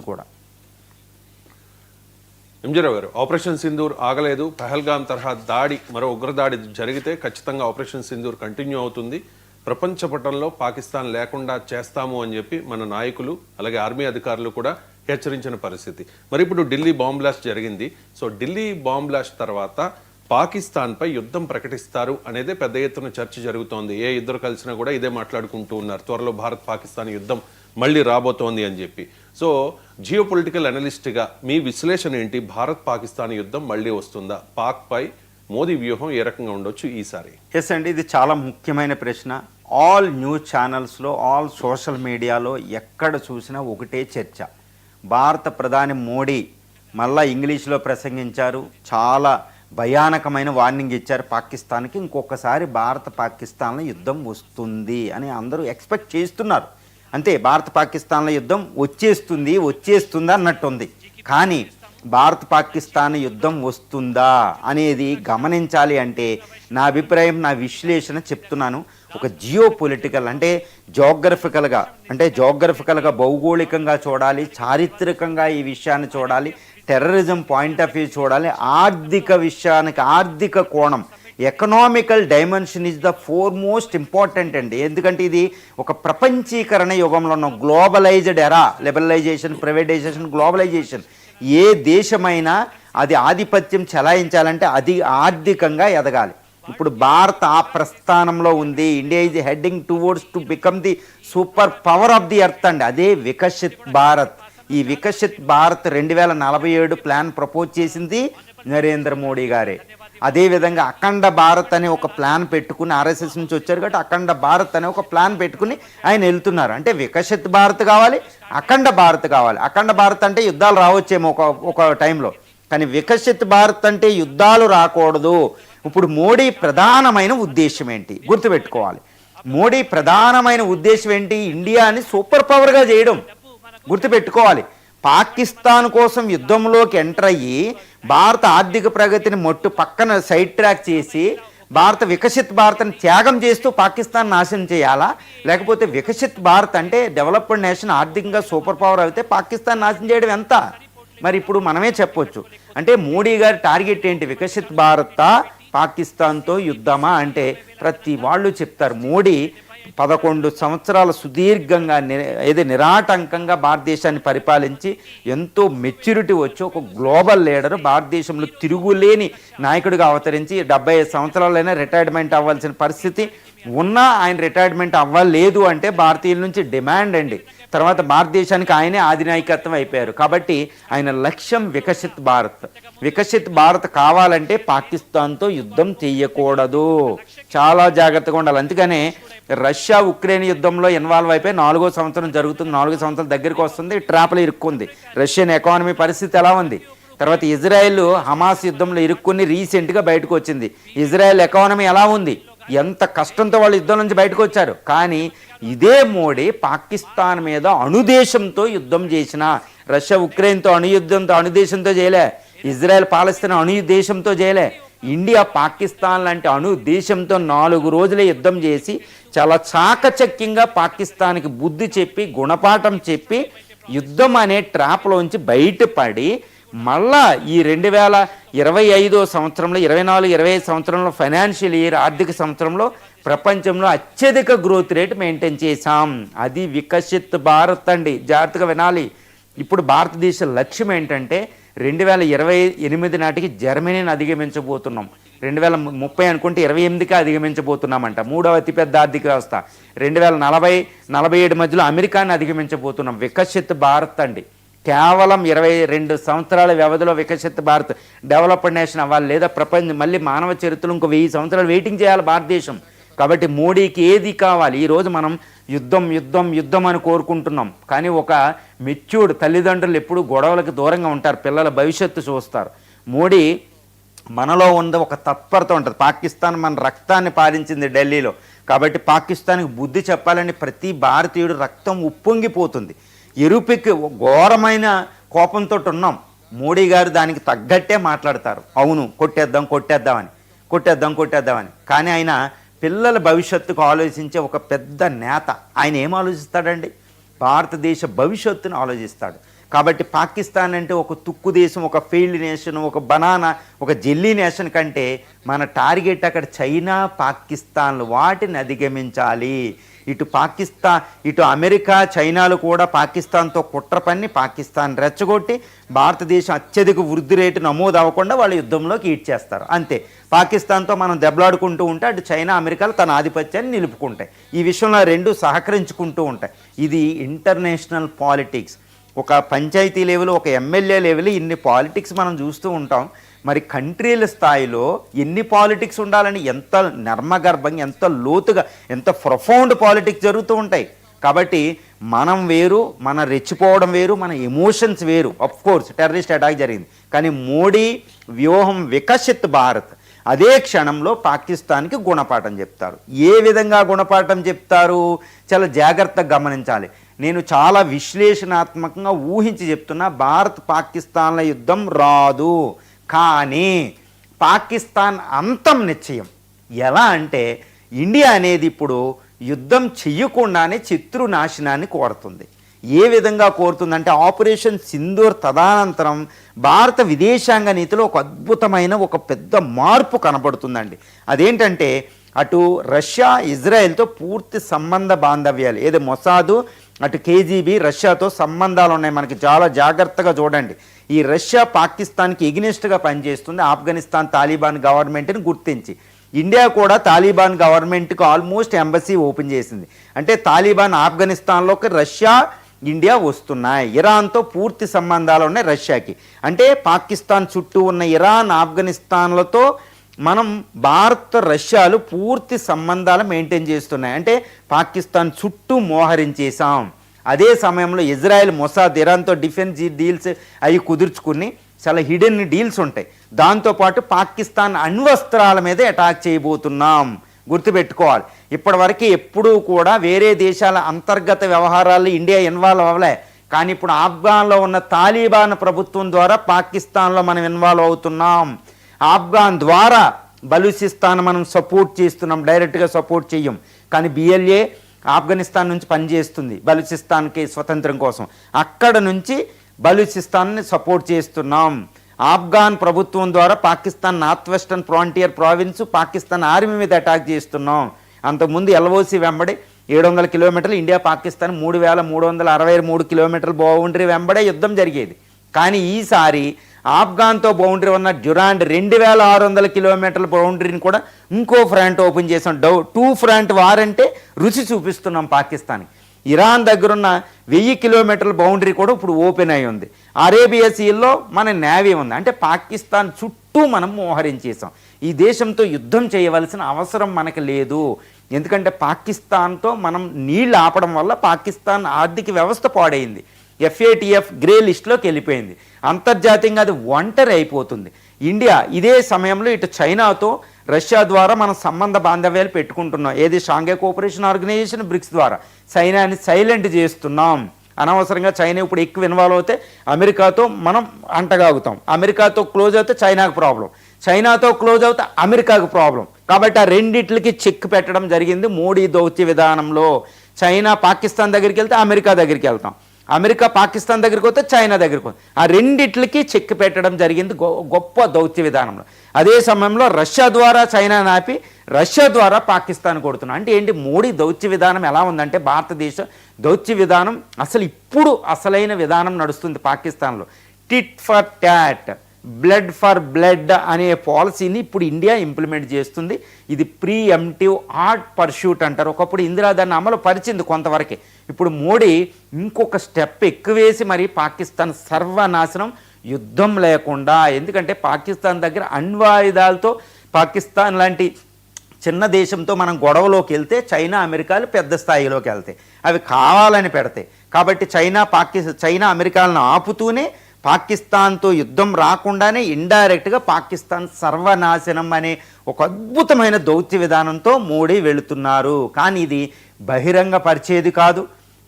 కూడా. ఎంజీరావు గారు, ఆపరేషన్ సింధూర్ ఆగలేదు. పహల్గామ్ తరహా దాడి, మరో ఉగ్రదాడి జరిగితే ఖచ్చితంగా ఆపరేషన్ సింధూర్ కంటిన్యూ అవుతుంది. ప్రపంచ పటంలో పాకిస్తాన్ లేకుండా చేస్తాము అని చెప్పి మన నాయకులు అలాగే ఆర్మీ అధికారులు కూడా హెచ్చరించిన పరిస్థితి. మరి ఇప్పుడు ఢిల్లీ బాంబ్ బ్లాస్ట్ జరిగింది. సో ఢిల్లీ బాంబ్ బ్లాస్ట్ తర్వాత పాకిస్తాన్పై యుద్ధం ప్రకటిస్తారు అనేదే పెద్ద ఎత్తున చర్చ జరుగుతోంది. ఏ ఇద్దరు కలిసినా కూడా ఇదే మాట్లాడుకుంటూ ఉన్నారు. త్వరలో భారత్ పాకిస్తాన్ యుద్ధం మళ్ళీ రాబోతోంది అని చెప్పి. సో జియో పొలిటికల్ అనలిస్ట్గా మీ విశ్లేషణ ఏంటి? భారత్ పాకిస్తాన్ యుద్ధం మళ్ళీ వస్తుందా? పాక్ పై మోదీ వ్యూహం ఏ రకంగా ఉండొచ్చు ఈసారి? ఎస్ అండి, ఇది చాలా ముఖ్యమైన ప్రశ్న. ఆల్ న్యూస్ ఛానల్స్లో, ఆల్ సోషల్ మీడియాలో ఎక్కడ చూసినా ఒకటే చర్చ. భారత ప్రధాని మోడీ మళ్ళా ఇంగ్లీష్లో ప్రసంగించారు. చాలా భయానకమైన వార్నింగ్ ఇచ్చారు పాకిస్తాన్కి. ఇంకొకసారి భారత పాకిస్తాన్లో యుద్ధం వస్తుంది అని అందరూ ఎక్స్పెక్ట్ చేస్తున్నారు. అంతే, భారత పాకిస్తాన్ల యుద్ధం వచ్చేస్తుందా అన్నట్టుంది. కానీ భారత పాకిస్తాన్ యుద్ధం వస్తుందా అనేది గమనించాలి అంటే నా అభిప్రాయం, నా విశ్లేషణ చెప్తున్నాను. ఒక జియో పొలిటికల్ అంటే జోగ్రఫికల్గా భౌగోళికంగా చూడాలి, చారిత్రకంగా ఈ విషయాన్ని చూడాలి, టెర్రరిజం పాయింట్ ఆఫ్ వ్యూ చూడాలి, ఆర్థిక విషయానికి ఆర్థిక కోణం, economical dimension is the foremost important అండి. ఎందుకంటే ఇది ఒక ప్రపంచీకరణ యుగంలో ఉన్న గ్లోబలైజ్డ్ ఎరా, లిబరలైజేషన్, ప్రైవేటైజేషన్, గ్లోబలైజేషన్. ఏ దేశమైనా అది ఆధిపత్యం చెలాయించాలంటే అది ఆర్థికంగా ఎదగాలి. ఇప్పుడు భారత్ ఆ ప్రస్థానంలో ఉంది. India is heading towards to become the super power of the earth అండి. అదే వికసిత్ భారత్. ఈ వికసిత్ భారత్ 2047 ప్లాన్ ప్రపోజ్ చేసింది నరేంద్ర మోడీ గారే. అదేవిధంగా అఖండ భారత్ అనే ఒక ప్లాన్ పెట్టుకుని, ఆర్ఎస్ఎస్ నుంచి వచ్చారు కాబట్టి అఖండ భారత్ అనే ఒక ప్లాన్ పెట్టుకుని ఆయన వెళ్తున్నారు. అంటే వికసిత్ భారత్ కావాలి, అఖండ భారత్ కావాలి. అఖండ భారత్ అంటే యుద్ధాలు రావచ్చేమో ఒక టైంలో, కానీ వికసిత్ భారత్ అంటే యుద్ధాలు రాకూడదు. ఇప్పుడు మోడీ ప్రధానమైన ఉద్దేశం ఏంటి గుర్తుపెట్టుకోవాలి. మోడీ ప్రధానమైన ఉద్దేశం ఏంటి? ఇండియాని సూపర్ పవర్గా చేయడం. గుర్తుపెట్టుకోవాలి. పాకిస్తాన్ కోసం యుద్ధంలోకి ఎంటర్ అయ్యి భారత ఆర్థిక ప్రగతిని పక్కన సైడ్ ట్రాక్ చేసి భారత వికసిత్ భారత్ని త్యాగం చేస్తూ పాకిస్తాన్ నాశనం చేయాలా? లేకపోతే వికసిత్ భారత్ అంటే డెవలప్డ్ నేషన్, ఆర్థికంగా సూపర్ పవర్ అయితే పాకిస్తాన్ నాశనం చేయడం ఎంత? మరి ఇప్పుడు మనమే చెప్పొచ్చు. అంటే మోడీ గారి టార్గెట్ ఏంటి? వికసిత్ భారత్ పాకిస్తాన్తో యుద్ధమా అంటే ప్రతి వాళ్ళు చెప్తారు. మోడీ 11 సంవత్సరాల సుదీర్ఘంగా నిరాటంకంగా భారతదేశాన్ని పరిపాలించి ఎంతో మెచ్యూరిటీ వచ్చి ఒక గ్లోబల్ లీడర్, భారతదేశంలో తిరుగులేని నాయకుడిగా అవతరించి 75 సంవత్సరాలైనా రిటైర్మెంట్ అవ్వాల్సిన పరిస్థితి ఉన్నా ఆయన రిటైర్మెంట్ అవ్వలేదు అంటే భారతీయుల నుంచి డిమాండ్ అండి. తర్వాత భారతదేశానికి ఆయనే ఆధినాయకత్వం అయిపోయారు. కాబట్టి ఆయన లక్ష్యం వికసిత్ భారత్. వికసిత్ భారత్ కావాలంటే పాకిస్తాన్తో యుద్ధం చెయ్యకూడదు, చాలా జాగ్రత్తగా ఉండాలి. అందుకనే రష్యా ఉక్రెయిన్ యుద్ధంలో ఇన్వాల్వ్ అయిపోయి 4వ సంవత్సరం జరుగుతుంది. 4 సంవత్సరాల దగ్గరికి వస్తుంది. ట్రాప్లో ఇరుక్కుంది. రష్యన్ ఎకానమీ పరిస్థితి ఎలా ఉంది? తర్వాత ఇజ్రాయెల్ హమాస్ యుద్ధంలో ఇరుక్కుని రీసెంట్గా బయటకు వచ్చింది. ఇజ్రాయెల్ ఎకానమీ ఎలా ఉంది? ఎంత కష్టంతో వాళ్ళు యుద్ధం నుంచి బయటకు వచ్చారు. కానీ ఇదే మోడీ పాకిస్తాన్ మీద అణుదేశంతో యుద్ధం చేసిన, రష్యా ఉక్రెయిన్తో అణుదేశంతో చేయలే, ఇజ్రాయెల్ పాలస్తీనా అణుదేశంతో చేయలే. ఇండియా పాకిస్తాన్ లాంటి అణుదేశంతో 4 రోజులే యుద్ధం చేసి చాలా చాకచక్యంగా పాకిస్తాన్కి బుద్ధి చెప్పి, గుణపాఠం చెప్పి, యుద్ధం అనే ట్రాప్లోంచి బయటపడి మళ్ళా ఈ 2025 సంవత్సరంలో, 24-25 సంవత్సరంలో, ఫైనాన్షియల్ ఇయర్ ఆర్థిక సంవత్సరంలో ప్రపంచంలో అత్యధిక గ్రోత్ రేట్ మెయింటైన్ చేశాం. అది వికసిత్ భారత్ అండి. జాగ్రత్తగా వినాలి. ఇప్పుడు భారతదేశ లక్ష్యం ఏంటంటే 2028 నాటికి జర్మనీని అధిగమించబోతున్నాం. 2030 అనుకుంటే 28కి అధిగమించబోతున్నామంట. 3వ అతిపెద్ద ఆర్థిక వ్యవస్థ. 2040-47 మధ్యలో అమెరికాని అధిగమించబోతున్నాం. వికసిత్ భారత్ అండి. కేవలం 22 సంవత్సరాల వ్యవధిలో వికసిత్ భారత్ డెవలప్డ్ నేషన్ అవ్వాలి. లేదా ప్రపంచం మళ్ళీ మానవ చరిత్రలో ఇంకో 1000 సంవత్సరాలు వెయిటింగ్ చేయాలి భారతదేశం. కాబట్టి మోడీకి ఏది కావాలి? ఈరోజు మనం యుద్ధం అని కోరుకుంటున్నాం. కానీ ఒక మెచ్యూర్డ్ తల్లిదండ్రులు ఎప్పుడు గొడవలకు దూరంగా ఉంటారు, పిల్లల భవిష్యత్తు చూస్తారు. మోడీ మనలో ఉన్న ఒక తత్పరత ఉంటుంది. పాకిస్తాన్ మన రక్తాన్ని పారించింది ఢిల్లీలో. కాబట్టి పాకిస్తాన్కి బుద్ధి చెప్పాలని ప్రతి భారతీయుడు రక్తం ఉప్పొంగిపోతుంది. ఎరుపెక్కి ఘోరమైన కోపంతో ఉన్నాం. మోడీ గారు దానికి తగ్గట్టే మాట్లాడతారు. అవును, కొట్టేద్దామని. కానీ ఆయన పిల్లల భవిష్యత్తుకు ఆలోచించే ఒక పెద్ద నేత. ఆయన ఏం ఆలోచిస్తాడండి? భారతదేశ భవిష్యత్తును ఆలోచిస్తాడు. కాబట్టి పాకిస్తాన్ అంటే ఒక తుక్కు దేశం, ఒక ఫెయిల్డ్ నేషన్, ఒక బనానా, ఒక జెల్లీ నేషన్ కంటే మన టార్గెట్ అక్కడ చైనా, పాకిస్తాన్లు, వాటిని అధిగమించాలి. ఇటు అమెరికా, చైనాలు కూడా పాకిస్తాన్తో కుట్ర పన్ని పాకిస్తాన్ రెచ్చగొట్టి భారతదేశం అత్యధిక వృద్ధి రేటు నమోదు అవ్వకుండా వాళ్ళు యుద్ధంలోకి ఈడ్చేస్తారు. అంతే, పాకిస్తాన్తో మనం దెబ్బలాడుకుంటూ ఉంటే అటు చైనా, అమెరికాలు తన ఆధిపత్యాన్ని నిలుపుకుంటాయి. ఈ విషయంలో రెండు సహకరించుకుంటూ ఉంటాయి. ఇది ఇంటర్నేషనల్ పాలిటిక్స్. ఒక పంచాయతీ లెవెల్, ఒక ఎమ్మెల్యే లెవెల్ ఇన్ని పాలిటిక్స్ మనం చూస్తూ ఉంటాం. మరి కంట్రీల స్థాయిలో ఎన్ని పాలిటిక్స్ ఉండాలని, ఎంత నర్మగర్భంగా, ఎంత లోతుగా, ఎంత ప్రొఫౌండ్ పాలిటిక్స్ జరుగుతూ ఉంటాయి. కాబట్టి మనం వేరు, మన రెచ్చిపోవడం వేరు, మన ఎమోషన్స్ వేరు. ఆఫ్ కోర్స్ టెర్రరిస్ట్ అటాక్ జరిగింది, కానీ మోడీ వ్యూహం వికసిత్ భారత్. అదే క్షణంలో పాకిస్తాన్కి గుణపాఠం చెప్తారు. ఏ విధంగా గుణపాఠం చెప్తారు? చాలా జాగ్రత్తగా గమనించాలి. నేను చాలా విశ్లేషణాత్మకంగా ఊహించి చెప్తున్నా. భారత్ పాకిస్తాన్ల యుద్ధం రాదు, కానీ పాకిస్తాన్ అంతం నిశ్చయం. ఎలా అంటే ఇండియా అనేది ఇప్పుడు యుద్ధం చెయ్యకుండానే శత్రు నాశనాన్ని కోరుతుంది. ఏ విధంగా కోరుతుందంటే ఆపరేషన్ సింధూర్ తదనంతరం భారత విదేశాంగ నీతిలో ఒక అద్భుతమైన ఒక పెద్ద మార్పు కనబడుతుందండి. అదేంటంటే అటు రష్యా, ఇజ్రాయెల్తో పూర్తి సంబంధ బాంధవ్యాలు, ఏదో మొసాదు, అటు కేజీబీ, రష్యాతో సంబంధాలు ఉన్నాయి. మనకి చాలా జాగ్రత్తగా చూడండి. ఈ రష్యా పాకిస్తాన్కి ఎగ్నెస్ట్గా పనిచేస్తుంది. ఆఫ్ఘనిస్తాన్ తాలిబాన్ గవర్నమెంట్ని గుర్తించి ఇండియా కూడా తాలిబాన్ గవర్నమెంట్కి ఆల్మోస్ట్ ఎంబసీ ఓపెన్ చేసింది. అంటే తాలిబాన్ ఆఫ్ఘనిస్తాన్లోకి రష్యా, ఇండియా వస్తున్నాయి. ఇరాన్తో పూర్తి సంబంధాలు ఉన్నాయి రష్యాకి. అంటే పాకిస్తాన్ చుట్టూ ఉన్న ఇరాన్, ఆఫ్ఘనిస్తాన్లతో మనం భారత్, రష్యాలు పూర్తి సంబంధాలు మెయింటైన్ చేస్తున్నాయి. అంటే పాకిస్తాన్ చుట్టూ మోహరించేసాం. అదే సమయంలో ఇజ్రాయెల్, మొసాద్, ఇరాన్తో డిఫెన్స్ డీల్స్ అవి కుదుర్చుకుని చాలా హిడెన్ డీల్స్ ఉంటాయి. దాంతోపాటు పాకిస్తాన్ అణ్వస్త్రాల మీద అటాక్ చేయబోతున్నాం. గుర్తుపెట్టుకోవాలి, ఇప్పటివరకు ఎప్పుడూ కూడా వేరే దేశాల అంతర్గత వ్యవహారాల్లో ఇండియా ఇన్వాల్వ్ అవ్వలే. కానీ ఇప్పుడు ఆఫ్ఘాన్లో ఉన్న తాలిబాన్ ప్రభుత్వం ద్వారా పాకిస్తాన్లో మనం ఇన్వాల్వ్ అవుతున్నాం. ఆఫ్ఘాన్ ద్వారా బలూచిస్తాన్ మనం సపోర్ట్ చేస్తున్నాం, డైరెక్ట్గా సపోర్ట్ చెయ్యం. కానీ బిఎల్ఏ ఆఫ్ఘనిస్తాన్ నుంచి పనిచేస్తుంది బలూచిస్తాన్కి స్వతంత్రం కోసం. అక్కడ నుంచి బలూచిస్తాన్ని సపోర్ట్ చేస్తున్నాం. ఆఫ్ఘాన్ ప్రభుత్వం ద్వారా Pakistan north western frontier province Pakistan army మీద అటాక్ చేస్తున్నాం. అంతకుముందు ఎల్ఓసి వెంబడి 700 కిలోమీటర్లు, ఇండియా పాకిస్తాన్ 3363 కిలోమీటర్ల బౌండరీ వెంబడే యుద్ధం జరిగేది. కానీ ఈసారి ఆఫ్ఘాన్తో బౌండరీ ఉన్న డ్యూరాండ్ 2600 కిలోమీటర్ల బౌండరీని కూడా ఇంకో ఫ్రంట్ ఓపెన్ చేసాం. 2 ఫ్రంట్ వార్ అంటే రుచి చూపిస్తున్నాం పాకిస్తాన్కి. ఇరాన్ దగ్గరున్న 1000 కిలోమీటర్ల బౌండరీ కూడా ఇప్పుడు ఓపెన్ అయి ఉంది. అరేబియా సీల్లో మన నేవీ ఉంది. అంటే పాకిస్తాన్ చుట్టూ మనం మోహరించేసాం. ఈ దేశంతో యుద్ధం చేయవలసిన అవసరం మనకు లేదు. ఎందుకంటే పాకిస్తాన్తో మనం నీళ్ళు ఆపడం వల్ల పాకిస్తాన్ ఆర్థిక వ్యవస్థ పాడైంది. FATF గ్రే లిస్టులోకి వెళ్ళిపోయింది. అంతర్జాతీయంగా అది ఒంటరి అయిపోతుంది. ఇండియా ఇదే సమయంలో ఇటు చైనాతో, రష్యా ద్వారా మనం సంబంధ బాంధవ్యాలు పెట్టుకుంటున్నాం. ఏది షాంఘై కోఆపరేషన్ ఆర్గనైజేషన్, బ్రిక్స్ ద్వారా చైనాని సైలెంట్ చేస్తున్నాం. అనవసరంగా చైనా ఇప్పుడు ఎక్కువ ఇన్వాల్వ్ అవుతే అమెరికాతో మనం అంటగాగుతాం. అమెరికాతో క్లోజ్ అవుతే చైనాకు ప్రాబ్లం, చైనాతో క్లోజ్ అవుతే అమెరికాకు ప్రాబ్లం. కాబట్టి ఆ రెండిట్లకి చెక్ పెట్టడం జరిగింది మోడీ దౌత్య విధానంలో. చైనా పాకిస్తాన్ దగ్గరికి వెళ్తే అమెరికా దగ్గరికి వెళ్తాం, అమెరికా పాకిస్తాన్ దగ్గరికి వస్తే చైనా దగ్గరికి వస్తాం. ఆ రెండిట్లకి చెక్ పెట్టడం జరిగింది గొప్ప దౌత్య విధానంలో. అదే సమయంలో రష్యా ద్వారా చైనా నాపి రష్యా ద్వారా పాకిస్తాన్ కొడుతున్నాం. అంటే ఏంటి, మోడీ దౌత్య విధానం ఎలా ఉందంటే భారతదేశ దౌత్య విధానం అసలు ఇప్పుడు అసలైన విధానం నడుస్తుంది పాకిస్తాన్లో. Tit for tat, blood for blood అనే పాలసీని ఇప్పుడు ఇండియా ఇంప్లిమెంట్ చేస్తుంది. ఇది ప్రీ ఎంప్టివ్ హార్ట్ పర్ష్యూట్ అంటారు. ఒకప్పుడు ఇందిరా దాన్ని అమలు పరిచింది కొంతవరకే. ఇప్పుడు మోడీ ఇంకొక స్టెప్ ఎక్కువేసి మరి పాకిస్తాన్ సర్వనాశనం, యుద్ధం లేకుండా. ఎందుకంటే పాకిస్తాన్ దగ్గర అణ్వాయుధాలతో, పాకిస్తాన్ లాంటి చిన్న దేశంతో మనం గొడవలోకి వెళ్తే చైనా, అమెరికాలు పెద్ద స్థాయిలోకి వెళ్తాయి. అవి కావాలని పెడతాయి. కాబట్టి చైనా అమెరికాలను ఆపుతూనే పాకిస్తాన్తో యుద్ధం రాకుండానే ఇండైరెక్ట్గా పాకిస్తాన్ సర్వనాశనం అనే ఒక అద్భుతమైన దౌత్య విధానంతో మోడీ వెళుతున్నారు. కానీ ఇది బహిరంగ పరిచేది కాదు.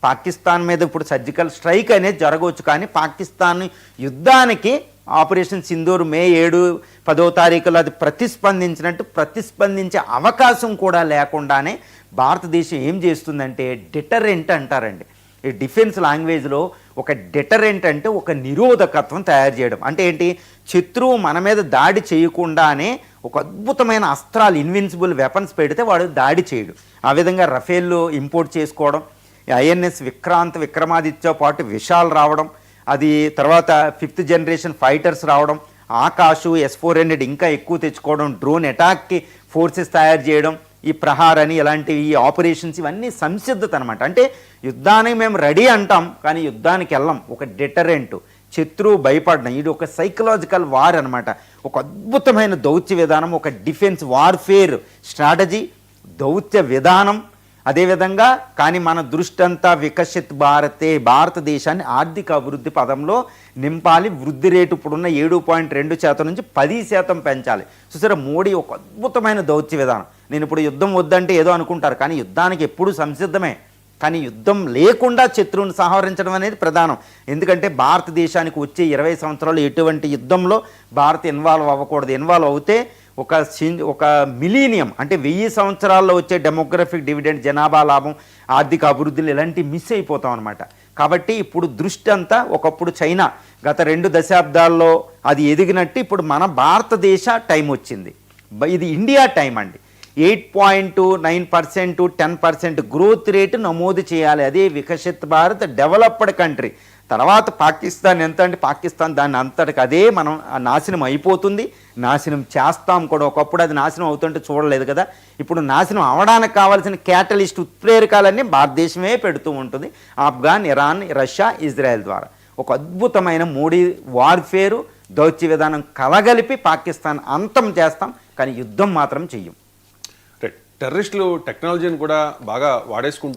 పాకిస్తాన్ మీద ఇప్పుడు సర్జికల్ స్ట్రైక్ అనేది జరగవచ్చు, కానీ పాకిస్తాన్ యుద్ధానికి ఆపరేషన్ సింధూర్ మే 7, 10వ తారీఖులో అది ప్రతిస్పందించినట్టు ప్రతిస్పందించే అవకాశం కూడా లేకుండానే భారతదేశం ఏం చేస్తుందంటే డిటరెంట్ అంటారండి. ఈ డిఫెన్స్ లాంగ్వేజ్లో ఒక డెటరెంట్ అంటే ఒక నిరోధకత్వం తయారు చేయడం. అంటే ఏంటి, శత్రువు మన మీద దాడి చేయకుండానే ఒక అద్భుతమైన అస్త్రాలు, ఇన్విన్సిబుల్ వెపన్స్ పెడితే వాడు దాడి చేయడు. ఆ విధంగా రఫేల్ ఇంపోర్ట్ చేసుకోవడం, ఐఎన్ఎస్ విక్రాంత్, విక్రమాదిత్య పాటు విశాల్ రావడం, అది తర్వాత 5th జనరేషన్ ఫైటర్స్ రావడం, ఆకాశు S-400 ఇంకా ఎక్కువ తెచ్చుకోవడం, డ్రోన్ అటాక్కి ఫోర్సెస్ తయారు చేయడం, ఈ ప్రహార్ అని ఇలాంటివి, ఈ ఆపరేషన్స్, ఇవన్నీ సంసిద్ధత అనమాట. అంటే యుద్ధానికి మేము రెడీ అంటాం కానీ యుద్ధానికి వెళ్ళాం. ఒక డెటరెంట్, శత్రువు భయపడడం, ఇది ఒక సైకలాజికల్ వార్ అనమాట. ఒక అద్భుతమైన దౌత్య విధానం, ఒక డిఫెన్స్ వార్ఫేర్ స్ట్రాటజీ, దౌత్య విధానం. అదేవిధంగా కానీ మన దృష్టి అంతా వికసిత్ భారతదేశాన్ని ఆర్థిక అభివృద్ధి పదంలో నింపాలి. వృద్ధి రేటు ఇప్పుడున్న 7.2% నుంచి 10% పెంచాలి. చూసారా, మోడీ ఒక అద్భుతమైన దౌత్య విధానం. నేను ఇప్పుడు యుద్ధం వద్దంటే ఏదో అనుకుంటారు, కానీ యుద్ధానికి ఎప్పుడూ సంసిద్ధమే. కానీ యుద్ధం లేకుండా శత్రువుని సంహరించడం అనేది ప్రధానం. ఎందుకంటే భారతదేశానికి వచ్చే 20 సంవత్సరాలు ఎటువంటి యుద్ధంలో భారత్ ఇన్వాల్వ్ అవ్వకూడదు. ఇన్వాల్వ్ అవుతే ఒక మిలీనియం అంటే 1000 సంవత్సరాల్లో వచ్చే డెమోగ్రఫిక్ డివిడెండ్, జనాభా లాభం, ఆర్థిక అభివృద్ధులు ఇలాంటివి మిస్ అయిపోతాం అనమాట. కాబట్టి ఇప్పుడు దృష్టి అంతా, ఒకప్పుడు చైనా గత 2 దశాబ్దాల్లో అది ఎదిగినట్టు ఇప్పుడు మన భారతదేశ టైం వచ్చింది. ఇది ఇండియా టైం అండి. 8.9% 10% గ్రోత్ రేటు నమోదు చేయాలి. అదే వికసిత్ భారత్, డెవలప్డ్ కంట్రీ. తర్వాత పాకిస్తాన్ ఎంత అంటే పాకిస్తాన్ దాన్ని అంతటికి అదే మనం నాశనం అయిపోతుంది, నాశనం చేస్తాం కూడా. ఒకప్పుడు అది నాశనం అవుతుంటే చూడలేదు కదా. ఇప్పుడు నాశనం అవడానికి కావాల్సిన క్యాటలిస్ట్, ఉత్ప్రేరకాలన్నీ భారతదేశమే పెడుతూ ఉంటుంది. ఆఫ్ఘాన్, ఇరాన్, రష్యా, ఇజ్రాయెల్ ద్వారా ఒక అద్భుతమైన మోడీ వార్ఫేరు, దౌత్య విధానం కలగలిపి పాకిస్తాన్ అంతం చేస్తాం, కానీ యుద్ధం మాత్రం చెయ్యం. టెర్రరిస్టులు టెక్నాలజీని కూడా బాగా వాడేసుకుంటూ